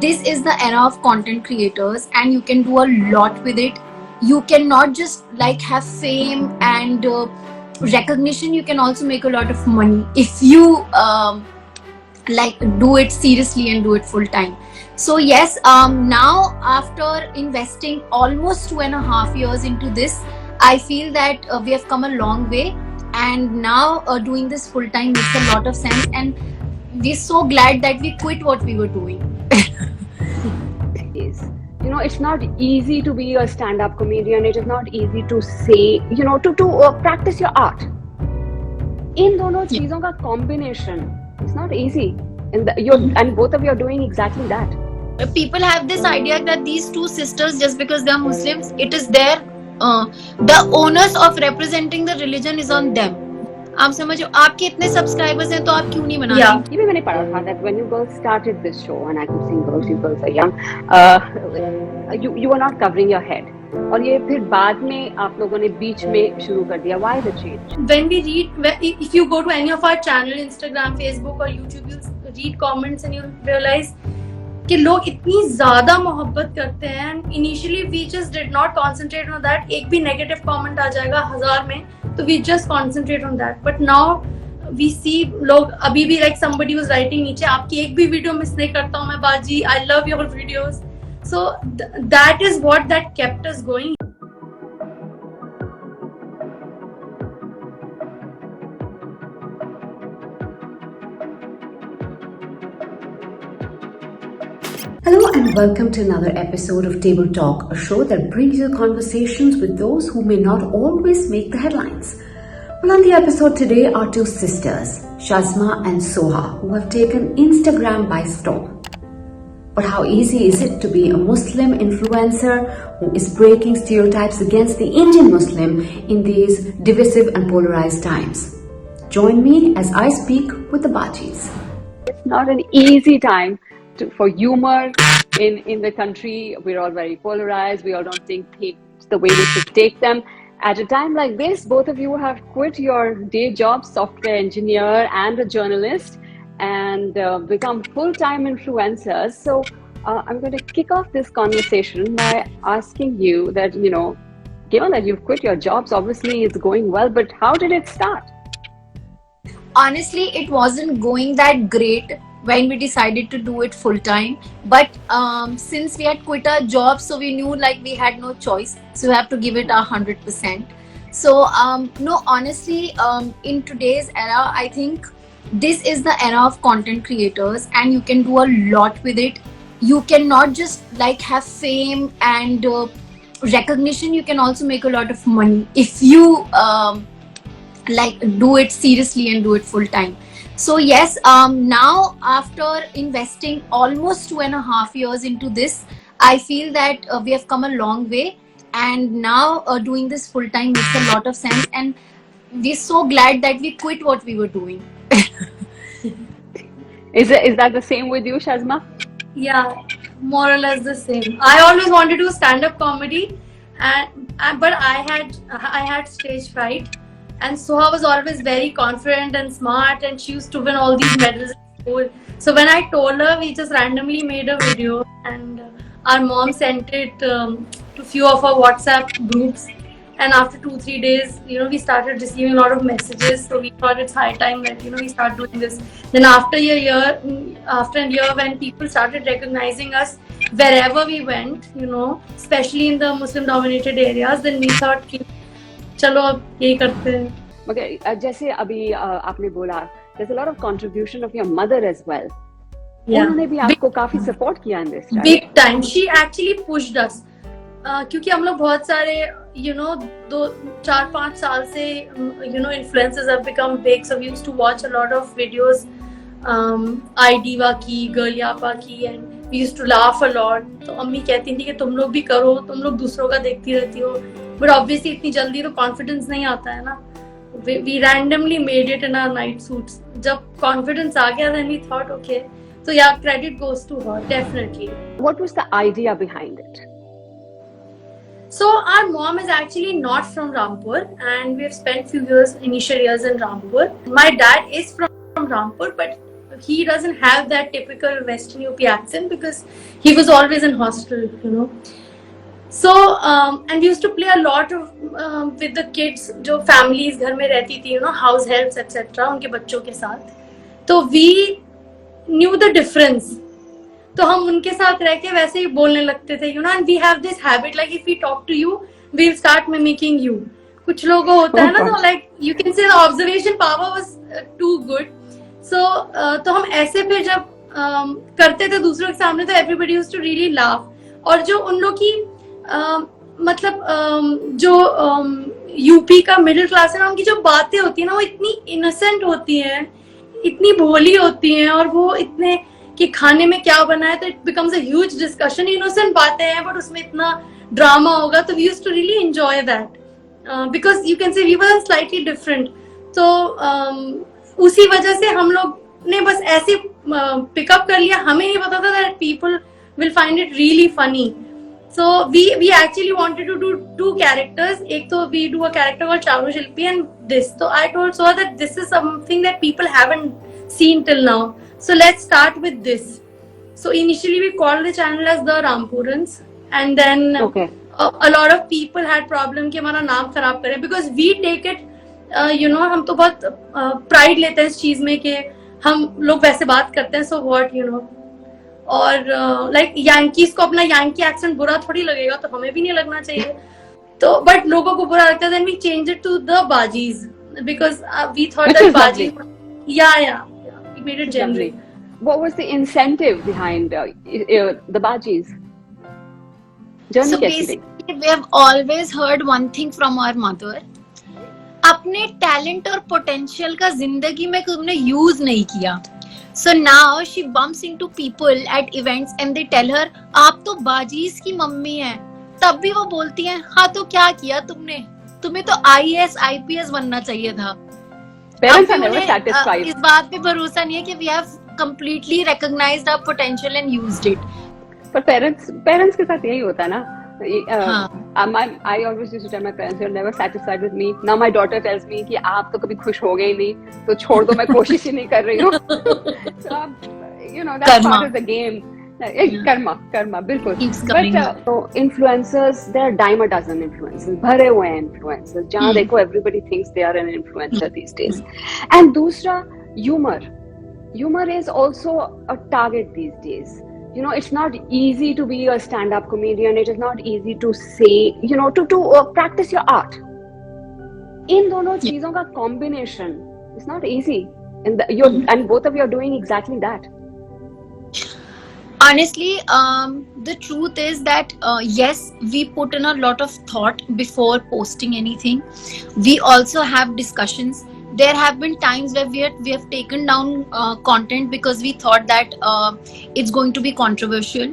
this is the era of content creators and you can do a lot with it. You cannot just like have fame and recognition. You can also make a lot of money if you like do it seriously and do it full time. So yes, now after investing almost 2.5 years into this, I feel that we have come a long way, and now doing this full time makes a lot of sense, and we're so glad that we quit what we were doing. Yes. It's not easy to be a stand-up comedian. It is not easy to say, to practice your art. In दोनों चीजों का combination, it's not easy. And both of you are doing exactly that. People have this idea that these two sisters, just because they are Muslims, it is their the onus of representing the religion is on them. आप समझो, आपके इतने subscribers हैं तो आप क्यों नहीं बना रहे? ये भी मैंने पढ़ा था that when you girls started this show, and I keep saying girls, you girls are young, you were not covering your head. और ये फिर बाद में आप लोगों ने बीच में शुरू कर दिया. Why the change? When we read, if you go to any of our channel, Instagram, Facebook or YouTube, you'll read comments and you'll realize कि लोग इतनी ज़्यादा मोहब्बत करते हैं. And initially we just did not concentrate on that. एक भी negative comment आ जाएगा 1000 में, तो we just concentrate on that. But now we see लोग अभी भी like somebody was writing नीचे, आपकी एक भी वीडियो मिस नहीं करता हूँ मैं बाजी, I love your videos. So that is what that kept us going. Hello and welcome to another episode of Table Talk, a show that brings you conversations with those who may not always make the headlines. Well, on the episode today are two sisters, Jyotsna and Soha, who have taken Instagram by storm. But how easy is it to be a Muslim influencer who is breaking stereotypes against the Indian Muslim in these divisive and polarized times? Join me as I speak with the Bajis. It's not an easy time for humor in the country. We're all very polarized. We all don't think things the way we should take them. At a time like this, both of you have quit your day job, software engineer and a journalist, and become full-time influencers. So I'm going to kick off this conversation by asking you that, given that you've quit your jobs, obviously it's going well, but how did it start? Honestly, it wasn't going that great when we decided to do it full time, but since we had quit our jobs, so we knew like we had no choice, so we have to give it 100%. So no, honestly, in today's era, I think this is the era of content creators and you can do a lot with it. You cannot just like have fame and recognition. You can also make a lot of money if you like do it seriously and do it full time. So yes, now after investing almost 2.5 years into this, I feel that we have come a long way, and now doing this full time makes a lot of sense, and we're so glad that we quit what we were doing. Is that the same with you, Shazma? Yeah, more or less the same. I always wanted to do stand-up comedy, but I had stage fright. And Soha was always very confident and smart, and she used to win all these medals in school. So when I told her, we just randomly made a video, and our mom sent it to few of our WhatsApp groups. And after 2-3 days, we started receiving a lot of messages. So we thought it's high time that we start doing this. Then after a year, when people started recognizing us wherever we went, especially in the Muslim-dominated areas, then we thought, चलो अब यही करते हैं. मगर जैसे अभी आपने बोला, there's a lot of contribution of your mother as well. Yeah. उन्होंने भी आपको काफी support किया in this, right? Big time. She actually pushed us. क्योंकि हम लोग बहुत सारे 4-5 साल से influencers have become big, so we used to watch a lot of videos, IDiva की, Girl Yapa की, and we used to laugh a lot. तो अम्मी कहती थी कि तुम लोग भी करो, तुम लोग दूसरों का देखती रहती हो. But obviously इतनी जल्दी तो confidence नहीं आता है ना. We randomly made it in our night suits. जब confidence आ गया, then we thought, okay. So yeah, credit goes to her, definitely. What was the idea behind it? So our mom is actually not from Rampur, and we have spent initial years in Rampur. My dad is from Rampur, but he doesn't have that typical Western UP accent because he was always in hostel, you know. So and we used to play a lot of with the kids जो families घर में रहती थी, you know, house helps etc. उनके बच्चों के साथ. तो we knew the difference. तो हम उनके साथ रह के वैसे ही बोलने लगते थे, you know, and we have this habit like if we talk to you, we'll start mimicking you. कुछ लोगों को होता है ना, तो like you can say the observation power was too good. So तो हम ऐसे फिर जब करते थे दूसरों के सामने, तो everybody used to really laugh. और जो उन लोग की मतलब जो यूपी का मिडिल क्लास है ना, उनकी जो बातें होती है ना, वो इतनी इनोसेंट होती हैं, इतनी भोली होती हैं, और वो इतने कि खाने में क्या बना है तो it becomes a huge discussion. Innocent बातें हैं बट उसमें इतना ड्रामा होगा, तो we used to really enjoy that because you can say we were slightly different. तो उसी वजह से हम लोग ने बस ऐसे पिकअप कर लिया. हमें नहीं पता था that people will find it really funny. So we actually wanted to do two characters. एक तो we do a character called Charu Shilpi and this. So I told Soha that this is something that people haven't seen till now. So let's start with this. So initially we called the channel as the Rampurans, and then a lot of people had problem कि हमारा नाम खराब करें because we take it, you know, हम तो बहुत pride लेते हैं इस चीज में कि हम लोग वैसे बात करते हैं. So what, you know. और लाइक यांकीज को अपना यांकी एक्सेंट बुरा थोड़ी लगेगा, तो हमें भी नहीं लगना चाहिए. तो बट लोगों को बुरा लगता है. Then we change it to the बाजीज बिकॉज़ वी थॉट दैट बाजी we made it generic. What was the incentive behind the Bajis? Journey So basically we have always heard one thing from our mother. अपने talent और potential का जिंदगी में तुमने use नहीं किया. So now she bumps into people at events and they tell her, आप तो बाजीज की मम्मी हैं. तब भी वो बोलती हैं, हाँ तो क्या किया तुमने, तुम्हें तो IAS IPS बनना चाहिए था. Parents are never satisfied. इस बात पे भरोसा नहीं है कि we have completely recognized our potential and used it. पर parents के साथ यही होता है ना. I always used to tell my parents, you're never satisfied with me. Now my daughter tells me कि आप तो कभी खुश हो गए ही नहीं, तो छोड़ दो, मैं कोशिश ही नहीं कर रही हूँ. So you know, that's part of the game. Karma, बिल्कुल. But influencers, there are dime a dozen influencers, भरे हुए हैं influencers. जहाँ देखो everybody thinks they are an influencer these days. And दूसरा, humor is also a target these days. You know, it's not easy to be a stand-up comedian. It is not easy to say, you know, to practice your art. In दोनों चीजों का combination is not easy, and both of you are doing exactly that. Honestly, the truth is that yes, we put in a lot of thought before posting anything. We also have discussions. There have been times where we have taken down content because we thought that it's going to be controversial.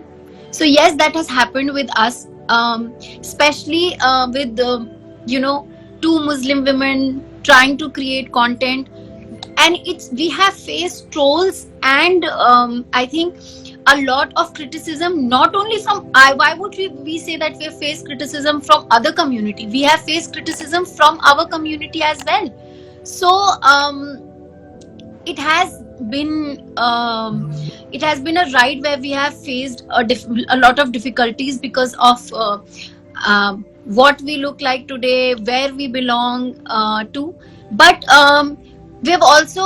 So yes, that has happened with us, especially with you know, 2 Muslim women trying to create content, and we have faced trolls and I think a lot of criticism, not only from why would we say that we have faced criticism from other community. We have faced criticism from our community as well. So it has been a ride where we have faced a lot of difficulties because of what we look like today, where we belong to. But we have also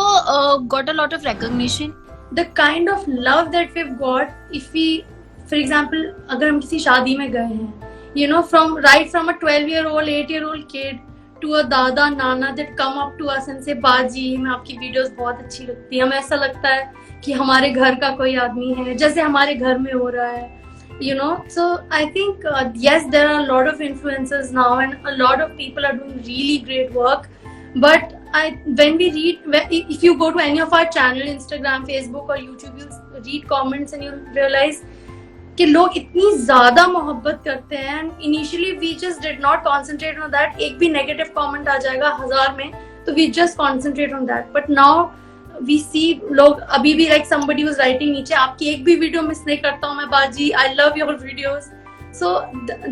got a lot of recognition. The kind of love that we've got, if we, for example, अगर हम किसी शादी में गए हैं, you know, from a 12-year-old, 8-year-old kid to a दादा नाना that come up to us and say, बाजी हमें आपकी वीडियोस बहुत अच्छी लगती है, हमें ऐसा लगता है कि हमारे घर का कोई आदमी है, जैसे हमारे घर में हो रहा है, you know. So I think yes, there are a lot of influencers now and a lot of people are doing really great work. But when we read, if you go to any of our channel, Instagram, Facebook or YouTube, you read comments and you realize कि लोग इतनी ज़्यादा मोहब्बत करते हैं. And initially we just did not concentrate on that. एक भी negative comment आ जाएगा 1000 में, तो we just concentrate on that. But now we see लोग अभी भी like somebody was writing नीचे, आपकी एक भी वीडियो मिस नहीं करता हूँ मैं बाजी, I love your videos. So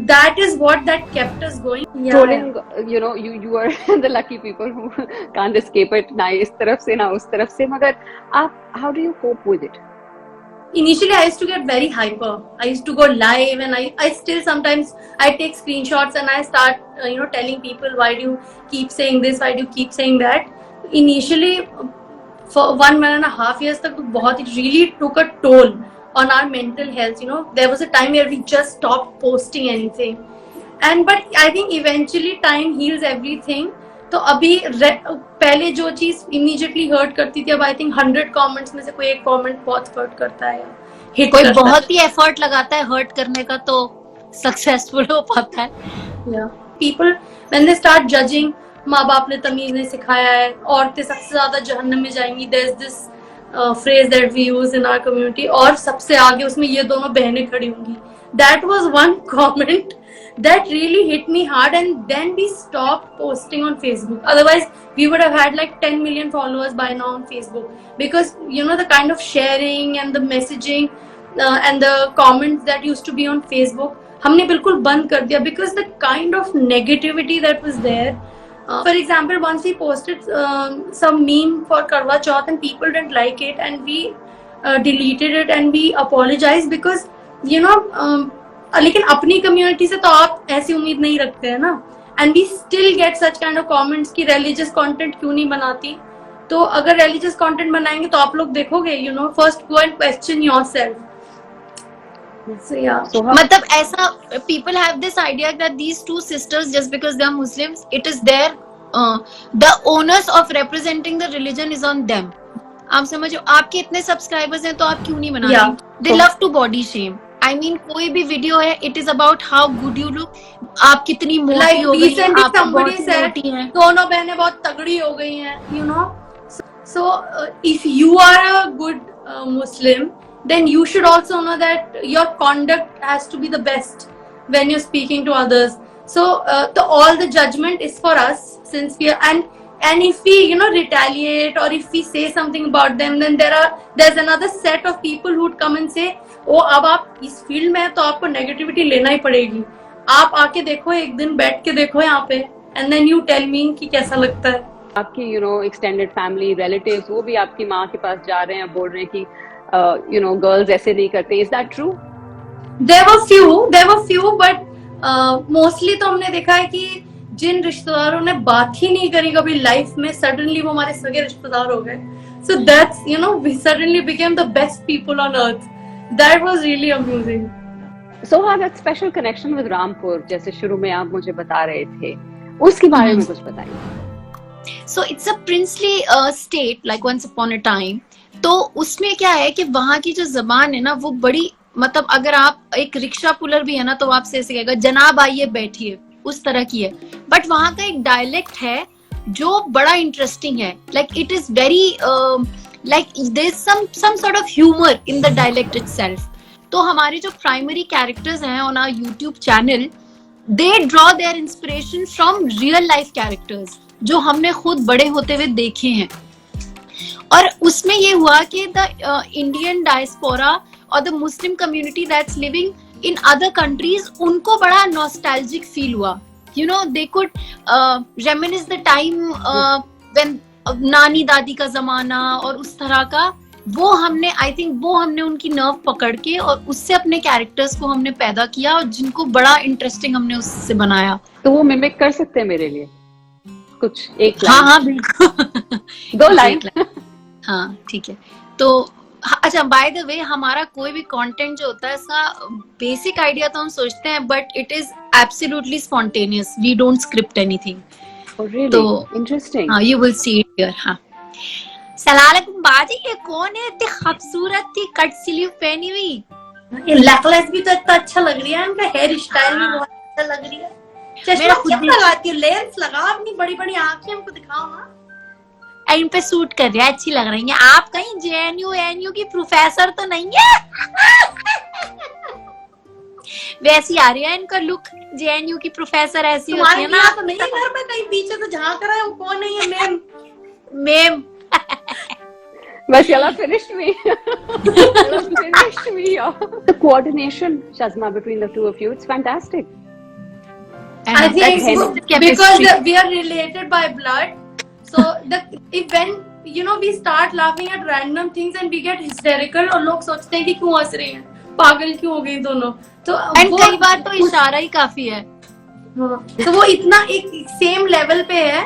that is what that kept us going. Trolling, you know, you are the lucky people who can't escape it. ना इस तरफ से ना उस तरफ से, मगर आप, how do you cope with it? Initially I used to get very hyper. I used to go live, and I still sometimes I take screenshots and I start telling people, why do you keep saying this, why do you keep saying that. Initially for 1.5 years tak bahut, it really took a toll on our mental health. There was a time where we just stopped posting anything, but I think eventually time heals everything. तो अभी पहले जो चीज immediately hurt करती थी, अब I think 100 comments में से कोई एक कमेंट बहुत हर्ट करता है, हिट कोई बहुत ही एफर्ट लगाता है हर्ट करने का तो सक्सेसफुल हो पाता है. People when they start judging, माँ बाप ने तमीज नहीं सिखाया है, औरतें सबसे ज्यादा जहन्नम में जाएंगी, there is this phrase that we use in our community, और सबसे आगे उसमें ये दोनों बहनें खड़ी होंगी. That was one comment that really hit me hard, and then we stopped posting on Facebook. Otherwise we would have had like 10 million followers by now on Facebook, because the kind of sharing and the messaging and the comments that used to be on Facebook हमने बिल्कुल बंद कर दिया, because the kind of negativity that was there. For example, once we posted some meme for Karwa Chauth and people didn't like it, and we deleted it and we apologized, because लेकिन अपनी community से तो आप ऐसी उम्मीद नहीं रखते हैं ना. And we still get such kind of comments कि रिलीजियस कंटेंट क्यों नहीं बनाती. तो अगर रिलीजियस कंटेंट बनाएंगे तो आप लोग देखोगे, first go and question yourself. मतलब ऐसा people have this idea that these two sisters, just because they are Muslims, it is their the onus of representing the religion is on them. आप समझो, आपके इतने सब्सक्राइबर्स हैं तो आप क्यों नहीं बना रहे? They love to body shame. I mean, कोई भी वीडियो है, it is about how good you look. आप कितनी मोटी हो गई हैं, आप बहुत मोटी हैं. दोनों बहनें बहुत तगड़ी हो गई हैं, So if you are a good Muslim, then you should also know that your conduct has to be the best when you're speaking to others. So all the judgment is for us, since we are, and if we retaliate, or if we say something about them, then there's another set of people who would come and say, ओ अब आप इस field में हैं तो आपको negativity लेना ही पड़ेगी. आप आके देखो, एक दिन बैठ के देखो यहाँ पे, and then you tell me कि कैसा लगता है. आपकी एक्सटेंडेड फैमिली, रिलेटिव्स, वो भी आपकी माँ के पास जा रहे हैं, बोल रहे हैं कि गर्ल्स ऐसे नहीं करते. Is that true? There were few, but mostly तो हमने देखा है कि जिन रिश्तेदारों ने बात ही नहीं करी कभी लाइफ में, सडनली वो हमारे सगे रिश्तेदार हो गए. So that's we suddenly became the best people on earth. That was really amusing. So that special connection with Rampur, जैसे शुरू में आप मुझे बता रहे थे, उसके बारे में कुछ बताइए. So it's a princely state, like once upon a time. तो उसमें क्या है कि वहाँ की जो जबान है ना, वो बड़ी, मतलब अगर आप एक रिक्शा पुलर भी है ना तो आपसे ऐसे कहेगा, जनाब आइए बैठिए, उस तरह की है. बट वहाँ का एक डायलेक्ट है जो बड़ा इंटरेस्टिंग है. Like it is very like there's some sort of humor in the dialect itself. तो हमारे जो primary characters हैं on our YouTube channel, they draw their inspiration from real life characters जो हमने खुद बड़े होते हुए देखे हैं. और उसमें ये हुआ कि the Indian diaspora or the Muslim community that's living in other countries, उनको बड़ा nostalgic feel हुआ. They could reminisce the time when नानी दादी का जमाना और उस तरह का, वो हमने उनकी नर्व पकड़ के और उससे अपने कैरेक्टर्स को हमने पैदा किया, और जिनको बड़ा इंटरेस्टिंग हमने उससे बनाया. तो वो मिमिक कर सकते हैं मेरे लिए कुछ एक लाइन? हाँ बिल्कुल. 2 लाइन. हाँ ठीक है. तो अच्छा, बाय द वे, हमारा कोई भी कंटेंट जो होता है, इसका बेसिक आइडिया तो हम सोचते हैं, but it is absolutely spontaneous. We don't script anything. Oh, really? तो interesting. हाँ, you will see it here. हाँ. सलाम बाजी, ये कौन है? इतनी खूबसूरत थी, कट स्लीव पहनी हुई. ये नेकलेस भी तो इतना अच्छा लग रही है, इनका हेयर स्टाइल भी बहुत अच्छा लग रही है. चश्मा क्यों लगाती है? लेंस लगा, अपनी बड़ी बड़ी आंखें हमको दिखाओ. हाँ, इन पे सूट कर रही है, अच्छी लग रही है. आप कहीं JNU की प्रोफेसर तो नहीं है? वैसी आ रही है इनका लुक, JNU की प्रोफेसर ऐसी होती है ना. तो नहीं है घर में, कहीं पीछे तो झांक रहा है, वो कौन है ये? Ma'am. But y'all have finished me. Y'all have finished me. The coordination, Shazma, between the two of you, it's fantastic. And I think that's because chemistry. we are related by blood, so when we start laughing at random things and we get hysterical और लोग सोचते हैं कि क्यों हंस रही हैं, पागल क्यों हो गई दोनों. तो And कई बार तो इशारा ही काफी है. तो वो इतना एक सेम लेवल पे है,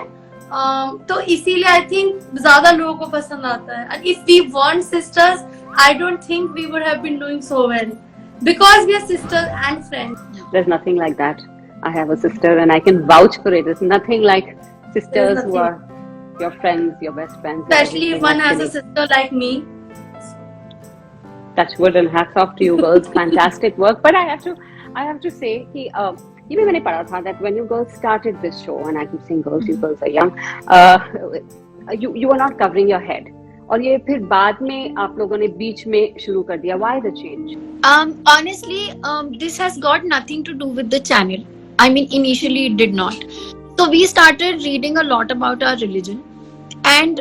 तो इसीलिए आई थिंक ज्यादा लोगों को पसंद आता है. If we want sisters, I don't think we would have been doing so well because we are sisters and friends. There's nothing like that. I have a sister and I can vouch for it. There's nothing like sisters who are your friends, your best friends. Especially if one has a sister like me. Touch wood and hats off to you girls. Fantastic work. But I have to say कि ये भी मैंने पढ़ा था that when you girls started this show, and I keep saying girls, you girls are young, you are not covering your head. और ये फिर बाद में आप लोगों ने बीच में शुरू कर दिया. Why the change? Honestly, this has got nothing to do with the channel. I mean, initially it did not. So we started reading a lot about our religion, and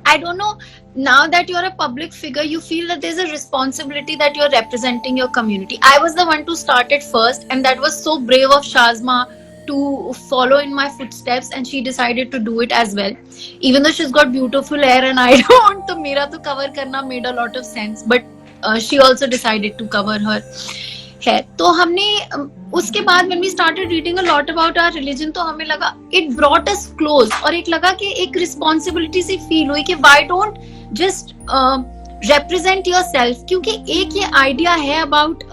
I don't know. Now that you're a public figure, you feel that there's a responsibility that you're representing your community. I was the one to start it first, and that was so brave of Shazma to follow in my footsteps, and she decided to do it as well. Even though she's got beautiful hair and I don't, तो मेरा तो cover करना made a lot of sense. But she also decided to cover her hair. तो हमने उसके बाद when we started reading a lot about our religion, तो हमें लगा it brought us close, और एक लगा कि एक responsibility सी feel हुई कि why don't just represent yourself. क्योंकि एक ये idea है about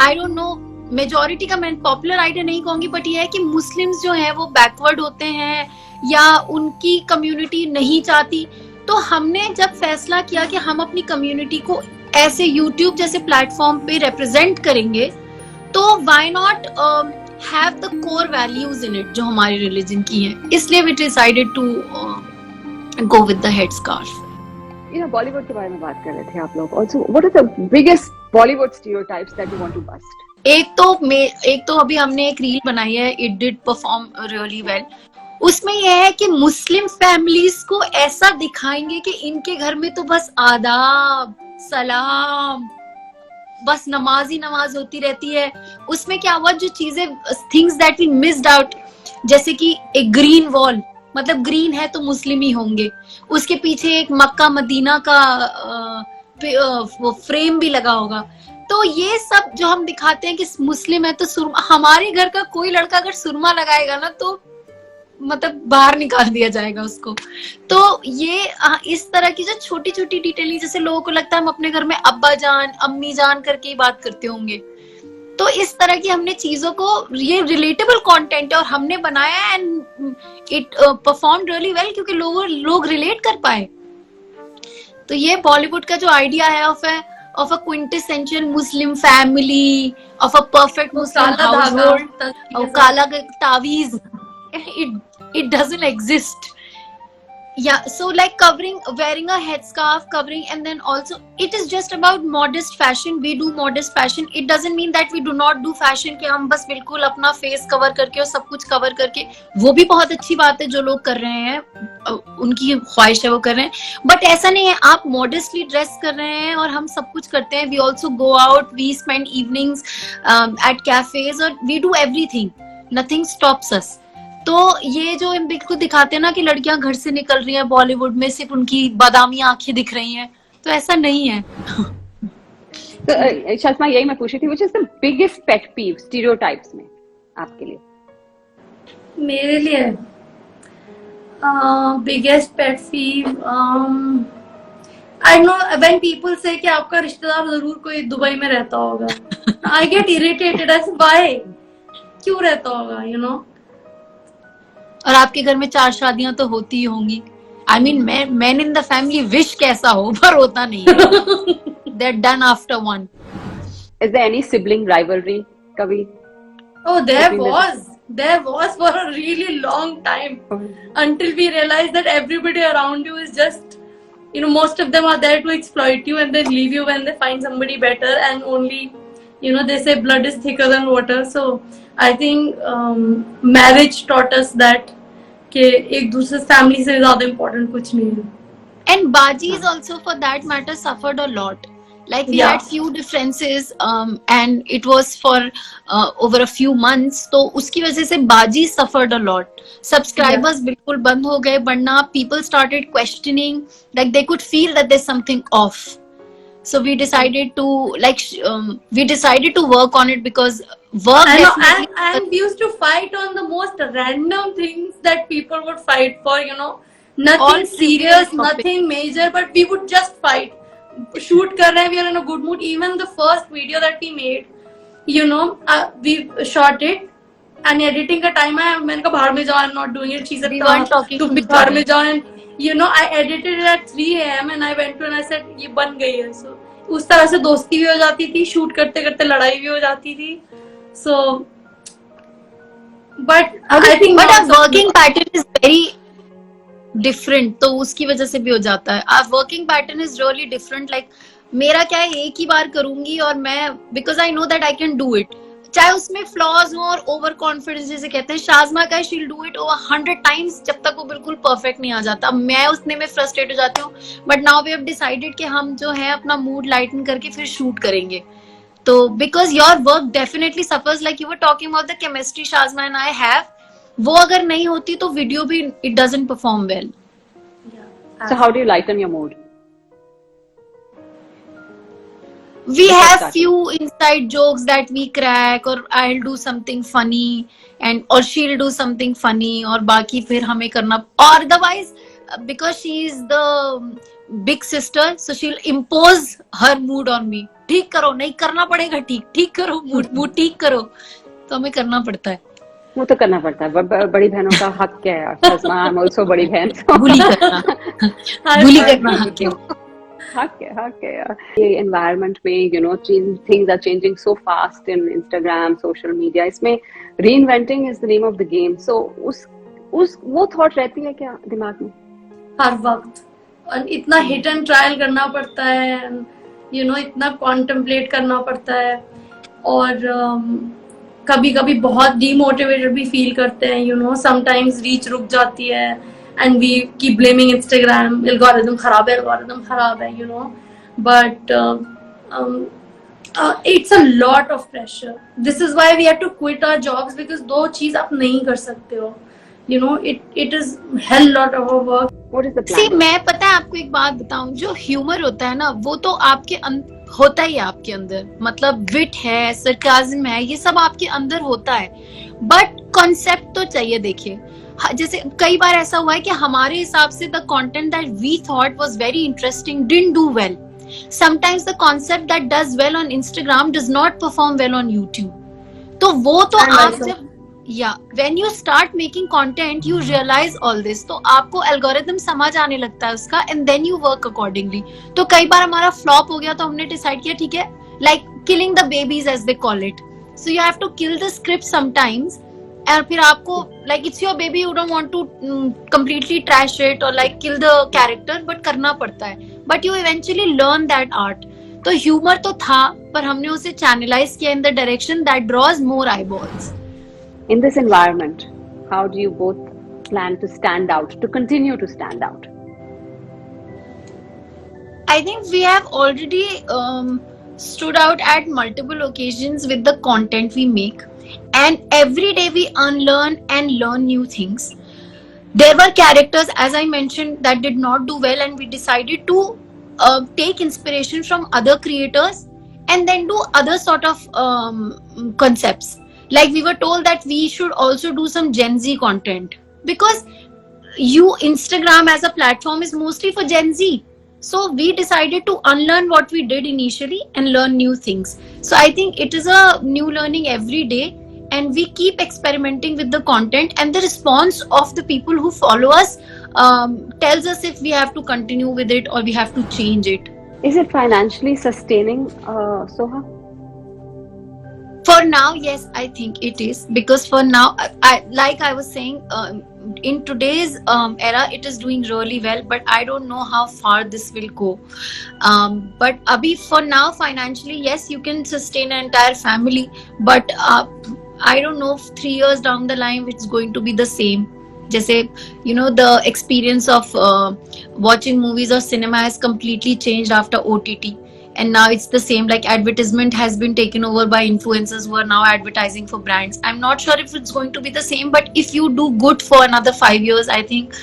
I don't know, majority का मैं पॉपुलर आइडिया नहीं कहूंगी, बट ये है कि मुस्लिम्स जो है वो बैकवर्ड होते हैं या उनकी कम्युनिटी नहीं चाहती. तो हमने जब फैसला किया कि हम अपनी कम्युनिटी को ऐसे यूट्यूब जैसे प्लेटफॉर्म पे रिप्रेजेंट करेंगे, तो why not have the core values in it जो हमारी रिलीजन की है. इसलिए we decided to go with the head scarf. Bollywood के बारे में बात कर रहे थे आप लोग. Also what are the biggest Bollywood stereotypes that you want to bust? एक तो अभी हमने एक रील बनाई है, it did perform really well. उसमें यह है कि मुस्लिम फैमिलीज को ऐसा दिखाएंगे कि इनके घर में तो बस आदाब सलाम, बस नमाज ही नमाज होती रहती है. उसमें क्या हुआ, जो चीजें things that we missed out, जैसे कि एक ग्रीन वॉल, मतलब ग्रीन है तो मुस्लिम ही होंगे, उसके पीछे एक मक्का मदीना का वो फ्रेम भी लगा होगा. तो ये सब जो हम दिखाते हैं कि मुस्लिम है तो सुरमा, हमारे घर का कोई लड़का अगर सुरमा लगाएगा ना तो मतलब बाहर निकाल दिया जाएगा उसको. तो ये इस तरह की जो छोटी छोटी डिटेलिंग, जैसे लोगों को लगता है हम अपने घर में अब्बा जान अम्मी जान करके ही बात करते होंगे, तो इस तरह की हमने चीजों को, ये रिलेटेबल कंटेंट है और हमने बनाया and it perform really well क्योंकि लोग रिलेट कर पाए. तो ये बॉलीवुड का जो आइडिया है of a quintessential Muslim family, of a perfect Muslim household, kala taweez, it doesn't exist. Yeah, so like wearing a headscarf, covering, and then also it is just about modest fashion. We do modest fashion. It doesn't mean that we do not do fashion कि हम बस बिल्कुल अपना face cover करके और सब कुछ cover करके, वो भी बहुत अच्छी बात है जो लोग कर रहे हैं, उनकी ख्वाहिश है वो कर रहे हैं. बट ऐसा नहीं है, आप मॉडेस्टली ड्रेस कर रहे हैं और हम सब कुछ करते हैं. We also go out, we spend evenings at cafes, और we do everything, nothing stops us. तो ये जो बिल्कुल दिखाते हैं ना कि लड़कियां घर से निकल रही हैं बॉलीवुड में, सिर्फ उनकी बादामी आंखें दिख रही हैं, तो ऐसा नहीं है. तो शल्मा, यही मैं पूछ रही थी, which is the biggest pet peeve stereotypes में आपके लिए? मेरे लिए biggest pet peeve, I know when people say कि आपका रिश्तेदार जरूर कोई दुबई में रहता होगा. आई गेट इरिटेटेड, ऐसे व्हाई, क्यों रहता होगा, यू नो. और आपके घर में 4 शादियां तो होती ही होंगी. I mean man in the family wish कैसा हो, पर होता नहीं है. They are done after one. Is there any sibling rivalry कभी? Oh, there was for a really long time, until we realized that everybody around you is just, most of them are there to exploit you and then leave you when they find somebody better, and only, they say blood is thicker than water. So I think marriage taught us that कि एक दूसरे family से ज्यादा important कुछ नहीं है. And Bajis also, for that matter, suffered a lot. Like we Yeah. had few differences, and it was for over a few months. तो उसकी वजह से Baji suffered a lot. Subscribers बिल्कुल बंद हो गए, वरना people started questioning, like they could feel that there's something off. So we decided to work on it, because work I know, definitely. and we used to fight on the most random things that people would fight for, nothing All serious, trivial topics. nothing major, but we would just fight. Shoot kar rahe, we are in a good mood. Even the first video that we made, we shot it, and editing का time है, मैंने कहा बाहर में जाओ, I'm not doing it. She said, We weren't talking तुम to भी each बाहर other. में जाओ, and I edited it at 3 a.m. and I went to and I said ये बन गई है. So उस तरह से दोस्ती भी हो जाती थी, शूट करते करते लड़ाई भी हो जाती थी. So, but I think our working pattern is very different, तो उसकी वजह से भी हो जाता है. Our working pattern is really different. Like मेरा क्या है, एक ही बार करूंगी और मैं, because I know that I can do it. चाहे उसमें फ्लॉज हो और ओवर कॉन्फिडेंस जैसे कहते हैं, शाज़मा का शील डू इट ओवर 100 टाइम्स जब तक वो बिल्कुल परफेक्ट नहीं आ जाता. मैं उसने में फ्रस्ट्रेट हो जाती हूँ. But now we have decided कि हम जो है अपना मूड लाइटन करके फिर शूट करेंगे. तो because your work definitely suffers, like you were talking about the chemistry Shazma and I have, वो अगर नहीं होती तो वीडियो भी it doesn't perform well. So how do you lighten your mood? We have few inside jokes that we crack, or I'll do something funny or she'll do something funny, और बाकी फिर हमें करना. Or otherwise, because she is the big sister, so she'll impose her mood on me. ठीक करो, नहीं करना पड़ेगा, ठीक करो, मूड ठीक करो, तो हमें करना पड़ता है. वो तो करना पड़ता है, बड़ी बहनों का हक क्या है. शाज़मा, I'm also बड़ी बहन. बुली करना हक है. Okay. ये environment में things are changing so fast in Instagram, social media. इसमें reinventing is the name of the game. So वो thought रहती है क्या दिमाग में? हर वक्त. और इतना हिट एंड ट्रायल करना पड़ता है, इतना कॉन्टेम्पलेट करना पड़ता है, और कभी कभी बहुत डीमोटिवेटेड भी फील करते हैं. समटाइम्स रीच रुक जाती है, and we keep blaming Instagram. Algorithm खराब है, but it's a lot of pressure. This is why we have to quit our jobs, because दो चीज आप नहीं कर सकते हो. It is hell lot of work. What is the plan? See, मैं पता है आपको एक बात बताऊं, जो ह्यूमर होता है ना, वो तो आपके होता ही है आपके अंदर. मतलब विट है, सरकाज़म है, ये सब आपके अंदर होता है. बट कॉन्सेप्ट तो चाहिए. देखिए, जैसे कई बार ऐसा हुआ है कि हमारे हिसाब से the content that we thought was very interesting didn't do well. Sometimes the concept that does well on Instagram does not perform well on YouTube. तो वो तो आप जब when you start making content you realize all this, तो आपको algorithm समझ आने लगता है उसका, and then you work accordingly. तो कई बार हमारा फ्लॉप हो गया, तो हमने डिसाइड किया ठीक है, like killing the babies as they call it. So you have to kill the script sometimes, और फिर आपको like it's your baby, you don't want to completely trash it और like kill the character, but करना पड़ता है. But you eventually learn that art. तो humour तो था, पर हमने उसे चैनलाइज किया in the direction that draws more eyeballs. In this environment, how do you both plan to stand out, to continue to stand out? I think we have already stood out at multiple occasions with the content we make, and every day we unlearn and learn new things. There were characters, as I mentioned, that did not do well, and we decided to take inspiration from other creators and then do other sort of concepts. Like we were told that we should also do some Gen Z content, because Instagram as a platform is mostly for Gen Z. So we decided to unlearn what we did initially and learn new things. So I think it is a new learning every day, and we keep experimenting with the content, and the response of the people who follow us tells us if we have to continue with it or we have to change it. Is it financially sustaining, Soha? For now, yes, I think it is, because for now, like I was saying, in today's era, it is doing really well, but I don't know how far this will go. But abhi for now, financially, yes, you can sustain an entire family, but I don't know if 3 years down the line it's going to be the same. जैसे the experience of watching movies or cinema has completely changed after OTT, and now it's the same, like advertisement has been taken over by influencers who are now advertising for brands. I'm not sure if it's going to be the same, but if you do good for another 5 years, I think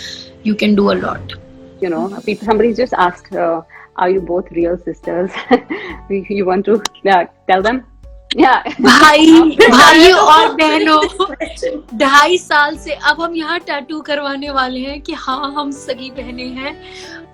you can do a lot. People, somebody just asked, are you both real sisters? You want to tell them? Yeah. भाई भाइयों और बहनों, Question. 2.5 साल से अब हम यहाँ tattoo करवाने वाले हैं कि हाँ हम सगी बहनें हैं।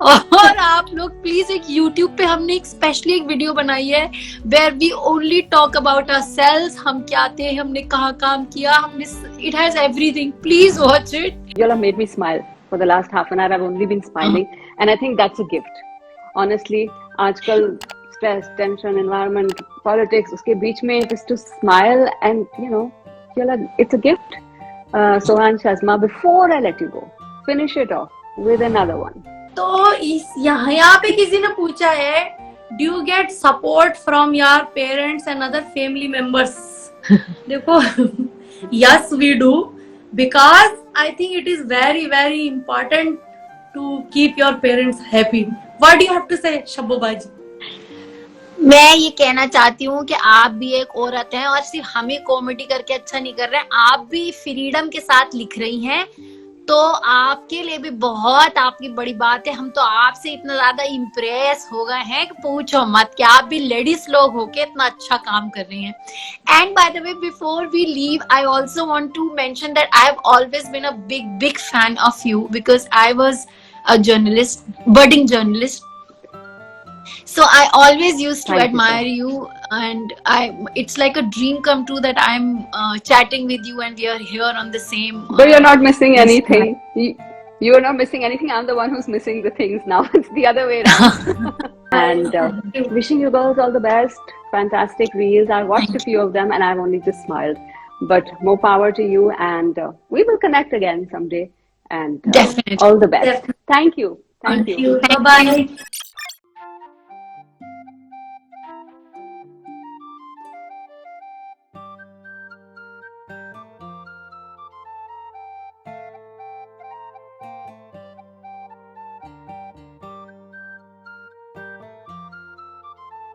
और आप लोग प्लीज, एक YouTube पे हमने एक स्पेशली एक वीडियो बनाई है where we only talk about ourselves, हम क्या थे, हमने कहाँ काम किया, हमने, it has everything. Please watch it. You all have made me smile for the last half an hour. I've only been smiling, and I think that's a gift. Honestly, आजकल stress, tension, environment, politics, उसके बीच में just to smile and it's a gift. Sohan, Shazma, before I let you go, finish it off with another one. तो यहाँ पे किसी ने पूछा है, do you get support from your parents and other family members? देखो, yes we do, because I think it is very very important to keep your parents happy. What do you have to say, Shabbo Baji? मैं ये कहना चाहती हूँ कि आप भी एक औरत हैं और सिर्फ हमें कॉमेडी करके अच्छा नहीं कर रहे हैं, आप भी फ्रीडम के साथ लिख रही हैं, तो आपके लिए भी बहुत आपकी बड़ी बात है। हम तो आपसे इतना ज्यादा इम्प्रेस हो गए हैं कि पूछो मत, कि आप भी लेडीज लोग होके इतना अच्छा काम कर रही हैं। And by the way, before we leave, I also want to mention that I have always been a big fan of you, because I was a journalist, budding journalist. So I always used to admire you, and it's like a dream come true that I'm chatting with you and we are here on the same. But you're not missing anything. You're not missing anything. I'm the one who's missing the things now. It's the other way around. And wishing you girls all the best. Fantastic reels. I watched a few of them and I've only just smiled. But more power to you, and we will connect again someday. And Definitely. all the best. Definitely. Thank you. Thank you. Bye bye.